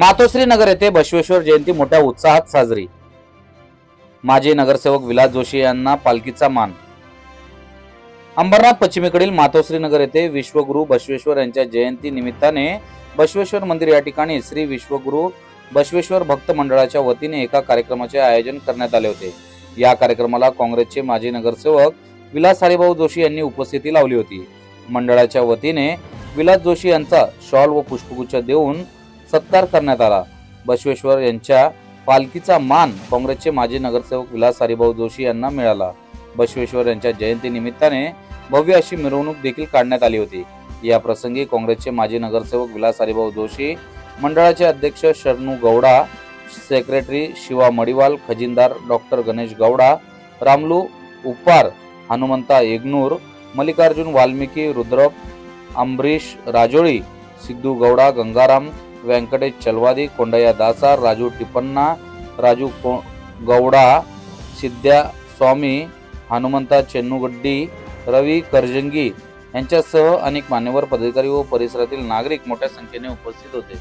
मातोश्री नगर येथे बसवेश्वर जयंती मोठ्या उत्साहात साजरी। माजी नगरसेवक विलास जोशी यांना पालखीचा मान। अंबरनाथ पश्चिमेकडील मातोश्री नगर येथे विश्वगुरु बसवेश्वर यांच्या जयंती निमित्ताने बसवेश्वर मंदिर या ठिकाणी श्री विश्वगुरु बसवेश्वर भक्त मंडळाच्या वतीने एका कार्यक्रमाचे आयोजन करण्यात आले होते। या कार्यक्रमाला काँग्रेसचे माजी नगरसेवक विलास हरिभाऊ जोशी यांनी उपस्थिती लावली होती। मंडळाच्या वतीने विलास जोशी यांचा शॉल व पुष्पगुच्छ देऊन सत्कार करण्यात आला। बसवेश्वर यांच्या पालखीचा मान काँग्रेसचे माजी नगरसेवक विलास हरिभाऊ जोशी यांना मिळाला। बसवेश्वर यांच्या जयंती निमित्ताने भव्य अशी मिरवणूक देखील काढण्यात आली होती। या प्रसंगी काँग्रेसचे माजी नगरसेवक विलास हरिभाऊ जोशी, मंडळाचे अध्यक्ष शरणू गौडा, सेक्रेटरी शिवा मडिवाल, खजिनदार डॉक्टर गणेश गौडा, रामलू उपार, हनुमंता येगनूर, मल्लिकार्जुन वाल्मिकी, रुद्रप, अमरीश राजोळी, सिद्धू गौडा, गंगाराम, व्यंकटेश चलवादी, कोंडया दासार, राजू टिपन्ना, राजू गौडा, सिद्ध्या स्वामी, हनुमंता चेन्नुगड्डी, रवी करजंगी यांच्यासह अनेक मान्यवर पदाधिकारी व परिसरातील नागरिक मोठ्या संख्येने उपस्थित होते।